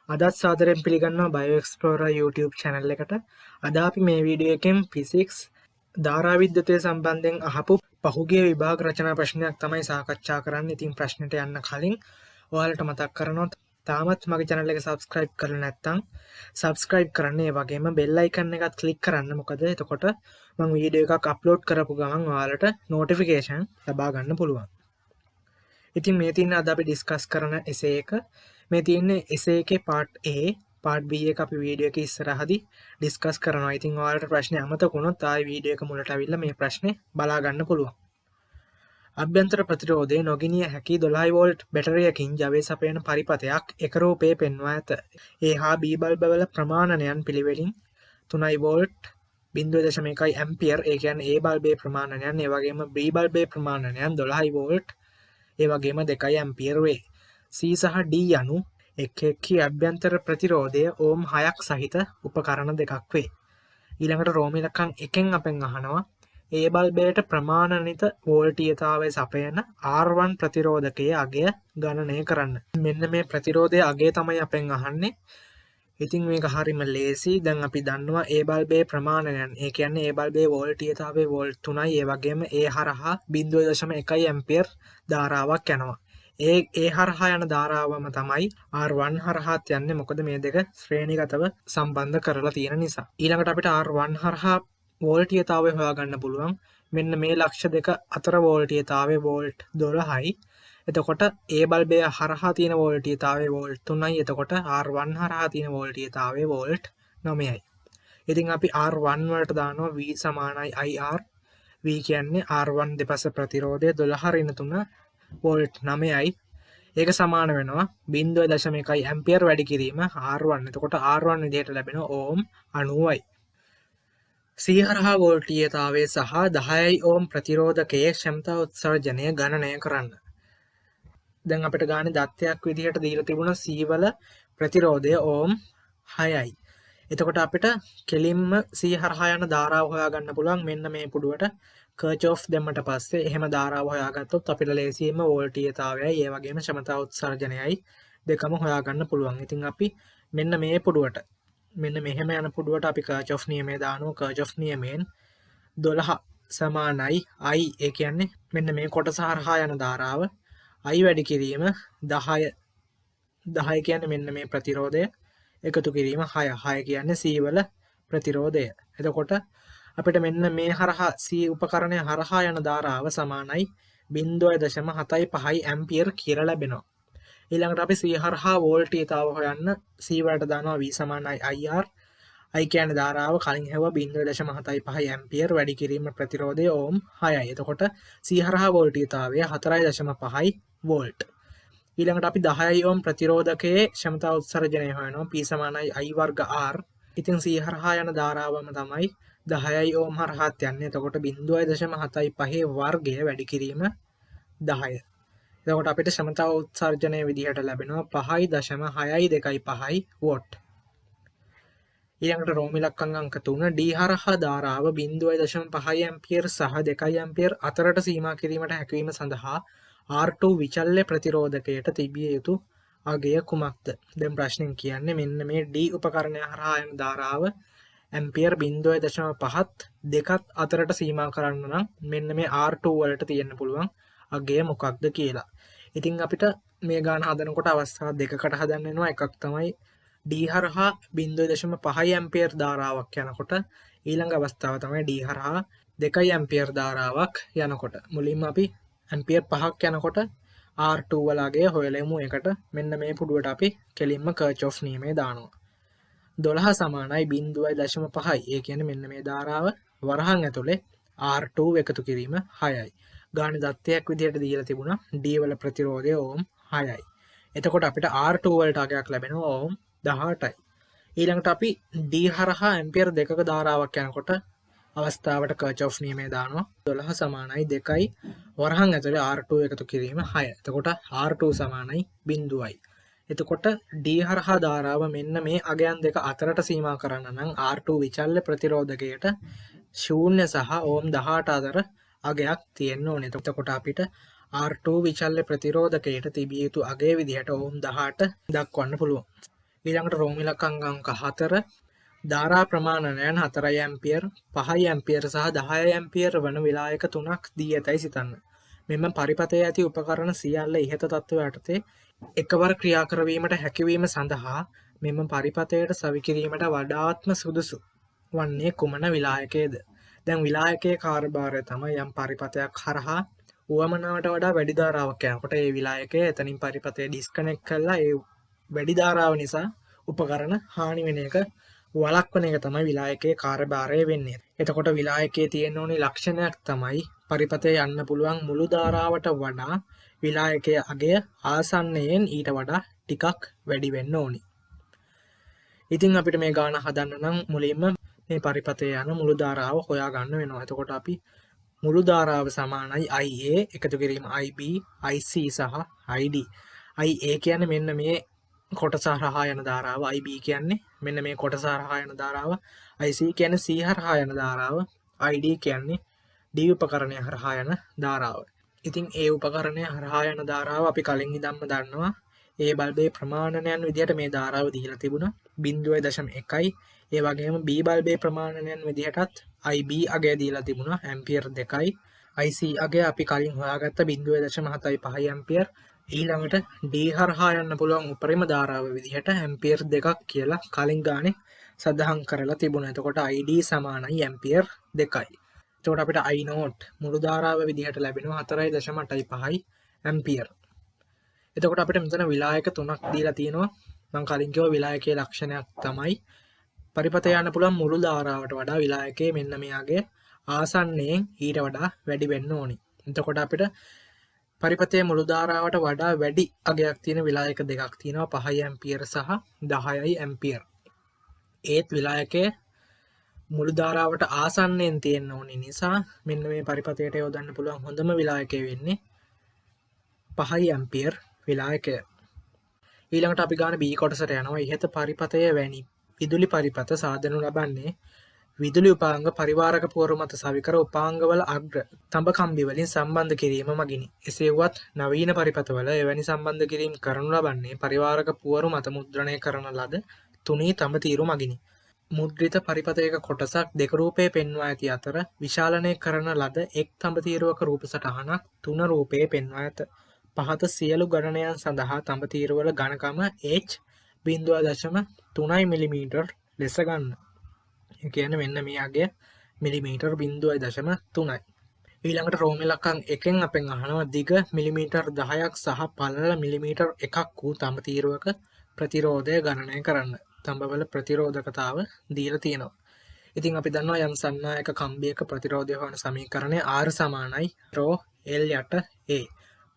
අදත් සාදරයෙන් පිළිගන්නවා බයෝඑක්ස්ප්ලෝරර් YouTube channel එකට. අද අපි මේ වීඩියෝ එකෙන් ෆිසික්ස් ධාරාවිද්‍යුතය සම්බන්ධයෙන් අහපු පහුගිය විභාග රචනා ප්‍රශ්නයක් තමයි සාකච්ඡා කරන්නේ. ඉතින් ප්‍රශ්නෙට යන්න කලින් ඔයාලට මතක් කරනවා තාමත් මගේ channel එක subscribe කරලා නැත්නම් subscribe කරන්න. ඒ වගේම bell icon එකත් click කරන්න. මොකද එතකොට මම වීඩියෝ එකක් upload කරපු ගමන් ඔයාලට notification ලබා ගන්න පුළුවන්. ඉතින් මේ තියෙන අද අපි ඩිස්කස් කරන එසේ එක මේ තියෙන්නේ එසේ එකේ පාර්ට් A පාර්ට් B එක අපි වීඩියෝ එක ඉස්සරහදී ඩිස්කස් කරනවා. ඉතින් ඔයාලට ප්‍රශ්නේ අමතක වුණොත් ආයි වීඩියෝ එක මුලට අවිල්ලා මේ ප්‍රශ්නේ බලා ගන්න පුළුවන්. අභ්‍යන්තර ප්‍රතිරෝධය නොගිනිය හැකි 12 වෝල්ට් බැටරියකින් ජවය සපයන පරිපථයක් එක රූපයේ පෙන්වා ඇත. A හා B බල්බ වල ප්‍රමාණනයන් පිළිවෙලින් 3 වෝල්ට් 0.1 ඇම්පියර් ඒ කියන්නේ A බල්බේ ප්‍රමාණනයන් ඒ වගේම B බල්බේ ප්‍රමාණනයන් 12 වෝල්ට් ඒ වගේම 2 ඇම්පියර් වේ. C සහ D යනු එක් එක්කී අභ්‍යන්තර ප්‍රතිරෝධය ඕම් 6ක් සහිත උපකරණ දෙකක් වේ. ඊළඟට රෝම ඉලක්කම් 1න් අපෙන් අහනවා A බල්බයට ප්‍රමාණනිත වෝල්ටීයතාවය සපයන R1 ප්‍රතිරෝධකයේ අගය ගණනය කරන්න. මෙන්න මේ ප්‍රතිරෝධයේ අගය තමයි අපෙන් අහන්නේ. ඉතින් මේක හරිම ලේසි. දැන් අපි දන්නවා A බල්බේ ප්‍රමාණයන්. ඒ කියන්නේ A බල්බේ වෝල්ටීයතාවය වෝල්ට් 3යි. ඒ වගේම A හරහා 0.1 ඇම්පියර් ධාරාවක් යනවා. ඒ හරහා යන ධාරාවම තමයි R1 හරහාත් යන්නේ. මොකද මේ දෙක ශ්‍රේණිගතව සම්බන්ධ කරලා තියෙන නිසා. ඊළඟට අපිට R1 හරහා වෝල්ටීයතාවය හොයාගන්න පුළුවන්. මෙන්න මේ ලක්ෂ දෙක අතර වෝල්ටීයතාවය වෝල්ට් 12යි. එතකොට A බල්බය හරහා තියෙන වෝල්ටීයතාවය වෝල්ට් 3යි. එතකොට R1 හරහා තියෙන වෝල්ටීයතාවය වෝල්ට් 9යි. ඉතින් අපි R1 වලට දානවා V සමානයි IR. V කියන්නේ R1 දෙපස ප්‍රතිරෝධය 12 ඍණ 3 වෝල්ට් 9යි. ඒක සමාන වෙනවා 0.1 ඇම්පියර් වැඩි කිරීම R1. එතකොට R1 විදිහට ලැබෙන ඕම් 90යි. C හරහා වෝල්ටීයතාවය සහ 10 ඕම් ප්‍රතිරෝධකයේ ක්ෂමතා උත්සර්ජනය ගණනය කරන්න. දැන් අපිට ගානේ දත්තයක් විදිහට දීලා තිබුණා C වල ප්‍රතිරෝධය ඕම් 6යි. එතකොට අපිට කෙලින්ම C හරහා යන ධාරාව හොයාගන්න පුළුවන්. මෙන්න මේ පුඩුවට කර්චොෆ් දැම්මට පස්සේ එහෙම ධාරාව හොයාගත්තොත් අපිට ලේසියෙන්ම වෝල්ටීයතාවයයි ඒ වගේම ක්ෂමතා උත්සර්ජනයයි දෙකම හොයාගන්න පුළුවන්. ඉතින් අපි මෙන්න මේ පුඩුවට මෙන්න මෙහෙම යන පුඩුවට අපි කර්චොෆ් නියමය දානවා. කර්චොෆ් නියමයෙන් 12 සමානයි I ඒ කියන්නේ මෙන්න මේ කොටස හරහා යන ධාරාව I වැඩි කිරීම 10 කියන්නේ මෙන්න මේ ප්‍රතිරෝධය එකතු කිරීම 6 කියන්නේ C වල ප්‍රතිරෝධය. එතකොට අපිට මෙන්න මේ හරහා C උපකරණය හරහා යන ධාරාව සමානයි 0.75 ඇම්පියර් කියලා ලැබෙනවා. ඊළඟට අපි C හරහා වෝල්ටීයතාව හොයන්න C වලට දානවා V සමානයි IR. I කියන්නේ ධාරාව කලින් හෙව්වා 0.75 ඇම්පියර් වැඩි කිරීම ප්‍රතිරෝධය ඕම් 6යි. එතකොට C හරහා වෝල්ටීයතාවය 4.5 වෝල්ට්. ඊළඟට අපි 10 ඕම් ප්‍රතිරෝධකයේ ක්ෂමතා උත්සර්ජනය හොයනවා. P සමානයි I වර්ග R. ඉතින් C හරහා යන ධාරාවම තමයි 10 ඕම් හරහාත් යන්නේ. එතකොට 0.75 වර්ගය වැඩි කිරීම 10. එතකොට අපිට ක්ෂමතා උත්සර්ජනය විදිහට ලැබෙනවා 5.625 වෝට්. ඊළඟට රෝම ඉලක්කම් අංක 3 D හරහා ධාරාව 0.5 ඇම්පියර් සහ 2 ඇම්පියර් අතරට සීමා කිරීමට හැකියවීම සඳහා R2 විචල්්‍ය ප්‍රතිරෝධකයට තිබිය යුතු අගය කුමක්ද? දැන් ප්‍රශ්නෙන් කියන්නේ මෙන්න මේ D උපකරණය හරහා යන ධාරාව ඇම්පියර් 0.5ත් දෙකත් අතරට සීමා කරන්න නම් මෙන්න මේ R2 වලට තියෙන්න පුළුවන් අගය මොකක්ද කියලා. ඉතින් අපිට මේ ගාන හදනකොට අවස්ථා දෙකකට හදන්න වෙනවා. එකක් තමයි D හරහා 0.5 ඇම්පියර් ධාරාවක් යනකොට, ඊළඟ අවස්ථාව තමයි D හරහා 2 ඇම්පියර් ධාරාවක් යනකොට. මුලින්ම අපි ඇම්පියර් 5ක් යනකොට R2 වල අගය හොයලා යමු. එකට මෙන්න මේ පුඩුවට අපි කෙලින්ම කර්චොෆ් නියමය දානවා. 12 සමානයි 0.5. ඒ කියන්නේ මෙන්න මේ ධාරාව වරහන් ඇතුලේ R2 එකතු කිරීම 6යි. ගානේ දත්තයක් විදිහට දීලා තිබුණා D වල ප්‍රතිරෝධය ඕම් 6යි. එතකොට අපිට R2 වලට අගයක් ලැබෙනවා ඕම් 18යි. ඊළඟට අපි D හරහා ඇම්පියර් 2ක ධාරාවක් යනකොට අවස්ථාවට කර්චොෆ් නියමය දානවා. 12 සමානයි 2යි වරහන් ඇතුලේ R2 එකතු කිරීම 6. එතකොට R2 සමානයි 0යි. එතකොට D හරහා ධාරාව මෙන්න මේ අගයන් දෙක අතරට සීමා කරන්න නම් R2 විචල්්‍ය ප්‍රතිරෝධකයට 0 සහ ඕම් 18 අතර අගයක් තියෙන්න ඕනේ. එතකොට අපිට R2 විචල්්‍ය ප්‍රතිරෝධකයට තිබිය යුතු අගය විදිහට ඕම් 18 දක්වන්න පුළුවන්. ඊළඟට රෝම ඉලක්කම් අංක 4 ධාරා ප්‍රමාණයන් 4 ඇම්පියර් 5 ඇම්පියර් සහ 10 ඇම්පියර් වන විලායක තුනක් දී ඇතැයි සිතන්න. මෙම පරිපථයේ ඇති උපකරණ සියල්ල ඉහත තත්ත්වය යටතේ එකවර ක්‍රියා කරවීමට හැකිවීම සඳහා මෙම පරිපථයට සවිකිරීමට වඩාත්ම සුදුසු වන්නේ කුමන විලායකයේද? දැන් විලායකයේ කාර්යභාරය තමයි යම් පරිපථයක් හරහා උවමනාවට වඩා වැඩි ධාරාවක් යනකොට ඒ විලායකය එතනින් පරිපථය ඩිස්කනෙක්ට් කරලා ඒ වැඩි ධාරාව නිසා උපකරණ හානි වෙන එක වළක්වන එක තමයි විලායකයේ කාර්යභාරය වෙන්නේ. එතකොට විලායකයේ තියෙන ඕනි ලක්ෂණයක් තමයි පරිපථයේ යන්න පුළුවන් මුළු ධාරාවට වඩා විලායකයේ අගය ආසන්නයෙන් ඊට වඩා ටිකක් වැඩි වෙන්න ඕනි. ඉතින් අපිට මේ ගාන හදන්න නම් මුලින්ම මේ පරිපථයේ යන මුළු ධාරාව හොයා ගන්න වෙනවා. එතකොට අපි මුළු ධාරාව සමානයි IA එකතු කිරීම IB, IC සහ ID. IA කියන්නේ මෙන්න මේ කොටස හරහා යන ධාරාව, IB කියන්නේ මෙන්න මේ කොටස හරහා යන ධාරාව, IC කියන්නේ C හරහා යන ධාරාව, ID කියන්නේ D උපකරණය හරහා යන ධාරාව. ඉතින් ඒ උපකරණය හරහා යන ධාරාව අපි කලින් ඉඳන්ම දන්නවා. ඒ බල්බේ ප්‍රමාණනයන් විදිහට මේ ධාරාව දීලා තිබුණා 0.1යි. ඒ වගේම B බල්බේ ප්‍රමාණනයන් විදිහටත් IB අගය දීලා තිබුණා ඇම්පියර් 2යි. IC අගය අපි කලින් හොයාගත්ත 0.75 ඇම්පියර්. ඊළඟට D හරහා යන්න පුළුවන් උපරිම ධාරාව විදිහට ඇම්පියර් 2ක් කියලා කලින් ගානේ සඳහන් කරලා තිබුණා. එතකොට ID සමානයි ඇම්පියර් 2යි. එතකොට අපිට I naught මුළු ධාරාව විදිහට ලැබෙනවා 4.85 ඇම්පියර්. එතකොට අපිට මෙතන විලායක තුනක් දීලා තියෙනවා. මම කලින් කිව්වා විලායකයේ ලක්ෂණයක් තමයි පරිපථය යන්න පුළුවන් මුළු ධාරාවට වඩා විලායකයේ මෙන්න මෙයාගේ ආසන්නයෙන් ඊට වඩා වැඩි වෙන්න ඕනි. එතකොට අපිට පරිපථයේ මුළු ධාරාවට වඩා වැඩි අගයක් තියෙන විලායක දෙකක් තියෙනවා 5 ඇම්පියර් සහ 10 ඇම්පියර්. ඒත් විලායකයේ මුළු ධාරාවට ආසන්නයෙන් තියෙන්න ඕනි නිසා මෙන්න මේ පරිපථයට යොදන්න පුළුවන් හොඳම විලායකය වෙන්නේ 5 ඇම්පියර් විලායකය. ඊළඟට අපි ගන්න B කොටසට යනවා. ඉහත පරිපථය වැනි විදුලි පරිපථ සාදනු ලබන්නේ විදුලි උපාංග පරිවාරක පුවරු මත සවිකර උපාංගවල අග්‍ර තඹ කම්බි වලින් සම්බන්ධ කිරීම මගිනි. එසේ වුවත් නවීන පරිපථවල එවැනි සම්බන්ධ කිරීම කරනු ලබන්නේ පරිවාරක පුවරු මත මුද්‍රණය කරන ලද තුනී තඹ තීරු මගිනි. මුද්‍රිත පරිපථයක කොටසක් දෙක රූපයේ පෙන්වා ඇති අතර විශාලනය කරන ලද එක් තඹ තීරුවක රූප සටහනක් තුන රූපයේ පෙන්වා ඇත. පහත සියලු ගණනයන් සඳහා තඹ තීරුවල ඝනකම H 0.3 මිලිමීටර් ලෙස ගන්න. ඒ කියන්නේ මෙන්න මෙයාගේ මිලිමීටර් 0.3යි. ඊළඟට රෝම ඉලක්කම් 1න් අපෙන් අහනවා දිග මිලිමීටර් 10ක් සහ පළල මිලිමීටර් 1ක් වූ තඹ තීරුවක ප්‍රතිරෝධය ගණනය කරන්න. තඹවල ප්‍රතිරෝධකතාව දීලා තියෙනවා. ඉතින් අපි දන්නවා යම් සන්නායක කම්බියක ප්‍රතිරෝධය හොයන සමීකරණය R සමානයි ρ L යට A.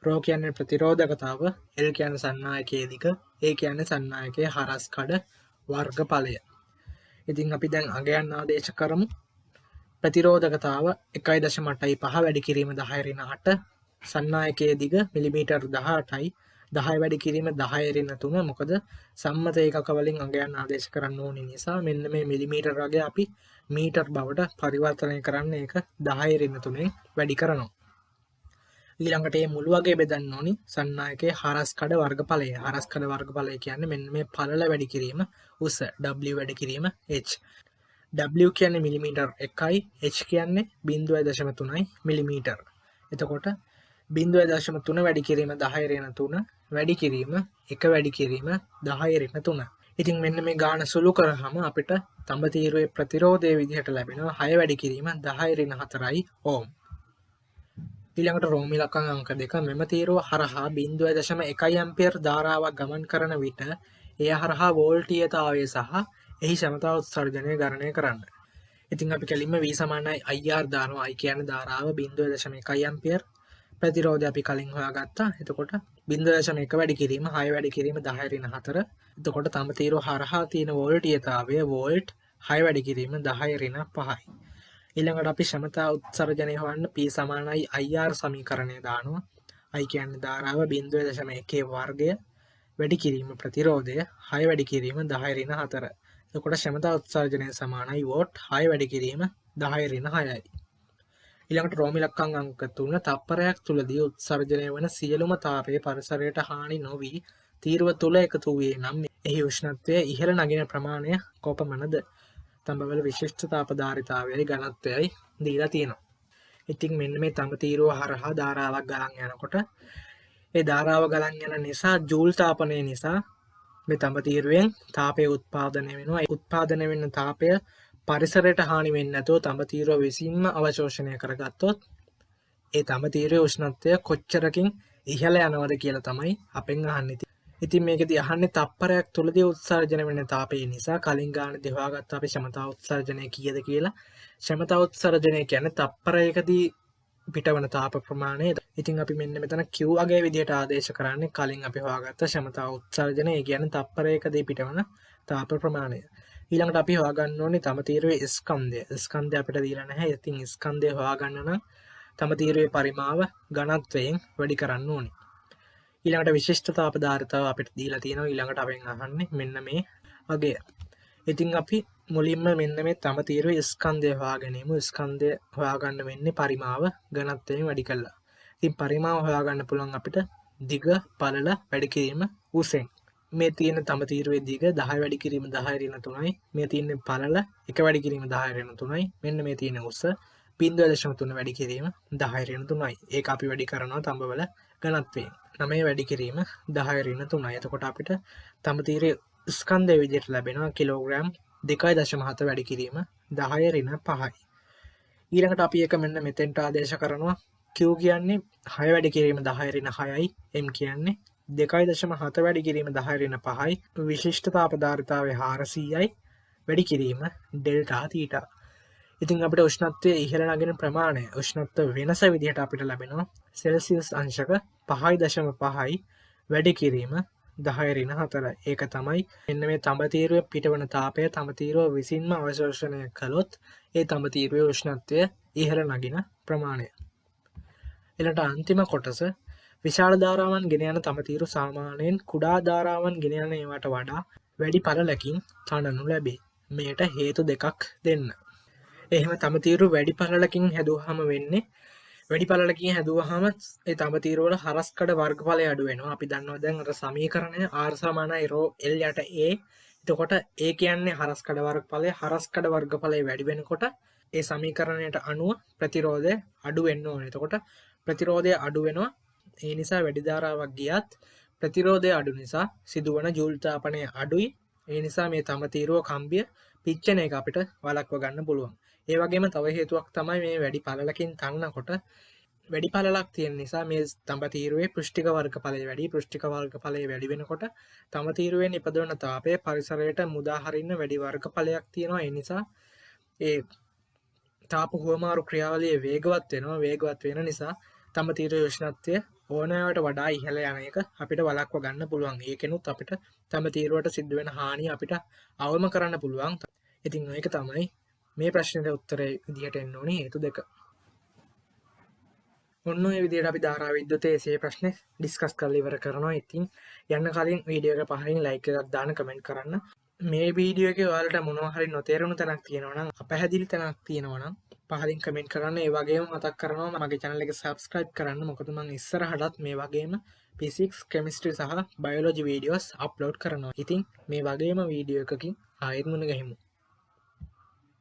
ρ කියන්නේ ප්‍රතිරෝධකතාව, L කියන්නේ සන්නායකයේ දිග, A කියන්නේ සන්නායකයේ හරස් කඩ වර්ගඵලය. ඉතින් අපි දැන් අගයන් ආදේශ කරමු. ප්‍රතිරෝධකතාව 1.85 වැඩි කිරීම 10 සන්නායකයේ දිග මිලිමීටර් 18යි 10 වැඩි කිරීම 10 මොකද සම්මත ඒකක වලින් අගයන් ආදේශ කරන්න ඕන නිසා මෙන්න මේ මිලිමීටර් අගය අපි මීටර් බවට පරිවර්තනය කරන්න ඒක 10 වැඩි කරනවා. ඊළඟට මේ මුළු අගය බෙදන්න ඕනි සන්නායකයේ හරස් කඩ වර්ගඵලය. හරස් කඩ වර්ගඵලය කියන්නේ මෙන්න මේ පළල වැඩි කිරීම උස W වැඩි කිරීම H. W කියන්නේ මිලිමීටර් 1යි, H කියන්නේ 0.3 මිලිමීටර්. එතකොට 0.3 වැඩි කිරීම 10 වැඩි කිරීම 1 වැඩි කිරීම 10 ඉතින් මෙන්න මේ ගාන සුළු කරාම අපිට තඹ තීරුවේ ප්‍රතිරෝධයේ විදිහට ලැබෙනවා 6 වැඩි කිරීම 10 ඕම්. ඊළඟට රෝම ඉලක්කම් අංක 2 මෙම තීරුව හරහා 0.1 ඇම්පියර් ධාරාවක් ගමන් කරන විට එය හරහා වෝල්ටීයතාවය සහ එහි ක්ෂමතා උත්සර්ජනය ගණනය කරන්න. ඉතින් අපි කෙලින්ම V සමානයි IR දානවා. I කියන්නේ ධාරාව 0.1 ඇම්පියර්. ප්‍රතිරෝධය අපි කලින් හොයාගත්තා. එතකොට 0.1 වැඩි කිරීම 6 වැඩි කිරීම 10 එතකොට තම තීරුව හරහා තියෙන වෝල්ටීයතාවය වෝල්ට් 6 වැඩි කිරීම 10 ඊළඟට අපි ක්ෂමතා උත්සර්ජනය හොයන්න P සමානයි IR සමීකරණය දානවා. I කියන්නේ ධාරාව 0.1 වර්ගය වැඩි කිරීම ප්‍රතිරෝධය 6 වැඩි කිරීම 10 එතකොට ක්ෂමතා උත්සර්ජනය සමානයි වෝට් 6 වැඩි කිරීම 10 ඊළඟට රෝම ඉලක්කම් අංක 3 තප්පරයක් තුලදී උත්සර්ජනය වන සියලුම තාපය පරිසරයට හානි නොවි තීරුව තුළ එකතු වූයේ නම් එහි උෂ්ණත්වය ඉහළ නගින ප්‍රමාණය කොපමණද? තඹවල විශිෂ්ට තාපධාරිතාවයයි ඝනත්වයයි දීලා තියෙනවා. ඉතින් මෙන්න මේ තඹ තීරුව හරහා ධාරාවක් ගලන් යනකොට ඒ ධාරාව ගලන් යන නිසා ජූල් තාපනය නිසා මේ තඹ තීරුවෙන් තාපය උත්පාදනය වෙනවා. ඒ උත්පාදනය වෙන තාපය පරිසරයට හානි වෙන්නේ නැතුව තඹ තීරුව විසින්ම අවශෝෂණය කරගත්තොත් ඒ තඹ තීරුවේ උෂ්ණත්වය කොච්චරකින් ඉහළ යනවද කියලා තමයි අපෙන් අහන්නේ. ඉතින් මේකදී අහන්නේ තප්පරයක් තුලදී උත්සර්ජන වෙන තාපය නිසා කලින් ගානදී හොයාගත්ත අපි ක්ෂමතා උත්සර්ජනය කීයද කියලා. ක්ෂමතා උත්සර්ජනය කියන්නේ තප්පරයකදී පිටවන තාප ප්‍රමාණය. ඉතින් අපි මෙන්න මෙතන Q අගය විදිහට ආදේශ කරන්නේ කලින් අපි හොයාගත්ත ක්ෂමතා උත්සර්ජනය. ඒ කියන්නේ තප්පරයකදී පිටවන තාප ප්‍රමාණය. ඊළඟට අපි හොයාගන්න ඕනේ තඹ තීරුවේ ස්කන්ධය. ස්කන්ධය අපිට දීලා නැහැ. ඉතින් ස්කන්ධය හොයාගන්න නම් තඹ තීරුවේ පරිමාව ඝනත්වයෙන් වැඩි කරන්න ඕනේ. ඊළඟට විශිෂ්ට තාපධාරිතාව අපිට දීලා තියෙනවා. ඊළඟට අපෙන් අහන්නේ මෙන්න මේ අගය. ඉතින් අපි මුලින්ම මෙන්න මේ තඹ තීරුවේ ස්කන්ධය හොයාගනිමු. ස්කන්ධය හොයාගන්න වෙන්නේ පරිමාව ඝනත්වයෙන් වැඩි කළා. ඉතින් පරිමාව හොයාගන්න පුළුවන් අපිට දිග පළල වැඩි කිරීම උසෙන්. මේ තියෙන තඹ තීරුවේ දිග 10 වැඩි කිරීම 10^3යි. මේ තියෙන පළල 1 වැඩි කිරීම 10^3යි. මෙන්න මේ තියෙන උස 0.3 වැඩි කිරීම 10^3යි. ඒක අපි වැඩි කරනවා තඹවල ඝනත්වයෙන්. 9 වැඩි කිරීම 10^3යි. එතකොට අපිට තඹ තීරුවේ ස්කන්ධය විදිහට ලැබෙනවා කිලෝග්‍රෑම් 2.7 වැඩි කිරීම 10^5යි. ඊළඟට අපි එක මෙන්න මෙතෙන්ට ආදේශ කරනවා. Q කියන්නේ 6 වැඩි කිරීම 10^6යි. M කියන්නේ 2.7 වැඩි කිරීම 10^5යි. විශිෂ්ට තාපධාරිතාවය 400යි. වැඩි කිරීම ඩෙල්ටා තීටා. ඉතින් අපිට උෂ්ණත්වය ඉහළ නගින ප්‍රමාණය උෂ්ණත්ව වෙනස විදිහට අපිට ලැබෙනවා සෙල්සියස් අංශක 5.5යි වැඩි කිරීම 10^4යි. ඒක තමයි මෙන්න මේ තඹ තීරුවේ පිටවන තාපය තඹ තීරුව විසින්ම අවශෝෂණය කළොත් ඒ තඹ තීරුවේ උෂ්ණත්වය ඉහළ නගින ප්‍රමාණය. ඊළඟට අන්තිම කොටස විශාල ධාරාවන් ගෙන යන තඹ තීරු සාමාන්‍යයෙන් කුඩා ධාරාවන් ගෙන යන ඒවාට වඩා වැඩි පළලකින් තනනු ලැබේ. මේට හේතු දෙකක් දෙන්න. එහෙම තඹ තීරු වැඩි පළලකින් හැදුවාම වෙන්නේ වැඩි පළලකින් හැදුවාම ඒ තඹ තීරු වල හරස්කඩ වර්ගඵලය අඩු වෙනවා. අපි දන්නවා දැන් අර සමීකරණය R = ρ L යට A. එතකොට A කියන්නේ හරස්කඩ වර්ගඵලය. හරස්කඩ වර්ගඵලය වැඩි වෙනකොට ඒ සමීකරණයට අනුව ප්‍රතිරෝධය අඩු වෙන්න ඕනේ. එතකොට ප්‍රතිරෝධය අඩු වෙනවා. ඒ නිසා වැඩි ධාරාවක් ගියත් ප්‍රතිරෝධය අඩු නිසා සිදුවන ජූල් තාපනය අඩුයි. ඒ නිසා මේ තඹ තීරුව කම්බිය පිච්චෙන එක අපිට වළක්ව ගන්න පුළුවන්. ඒ වගේම තව හේතුවක් තමයි මේ වැඩි පළලකින් තනනකොට වැඩි පළලක් තියෙන නිසා මේ තඹ තීරුවේ පෘෂ්ඨික වර්ගඵලය වැඩි. පෘෂ්ඨික වර්ගඵලය වැඩි වෙනකොට තඹ තීරුවේ නිපදවන තාපය පරිසරයට මුදා හරින්න වැඩි වර්ගඵලයක් තියෙනවා. ඒ නිසා ඒ තාප හුවමාරු ක්‍රියාවලිය වේගවත් වෙනවා. වේගවත් වෙන නිසා තඹ තීරුවේ උෂ්ණත්වය ඕනෑවට වඩා ඉහළ යන එක අපිට වළක්ව ගන්න පුළුවන්. ඒකෙනුත් අපිට තඹ තීරුවට සිද්ධ වෙන හානිය අපිට අවම කරන්න පුළුවන්. ඉතින් ඒක තමයි මේ ප්‍රශ්නෙට උත්තරේ විදිහට එන්න ඕනේ හේතු දෙක. ඔන්න ඔය විදිහට අපි ධාරා විද්‍යුතයේ එසේ ප්‍රශ්නේ ඩිස්කස් කරලා ඉවර කරනවා. ඉතින් යන්න කලින් වීඩියෝ එක පහලින් ලයික් එකක් දාන්න කමෙන්ට් කරන්න. මේ වීඩියෝ එකේ ඔයාලට මොනවා හරි නොතේරුණු තැනක් තියෙනවා නම් අපැහැදිලි තැනක් තියෙනවා නම් පහලින් කමෙන්ට් කරන්න. ඒ වගේම මතක් කරනවා මගේ channel එක subscribe කරන්න. මොකද මම ඉස්සරහටත් මේ වගේම physics chemistry සහ biology videos upload කරනවා. ඉතින් මේ වගේම වීඩියෝ එකකින් ආයෙත් මුණ ගැහිමු.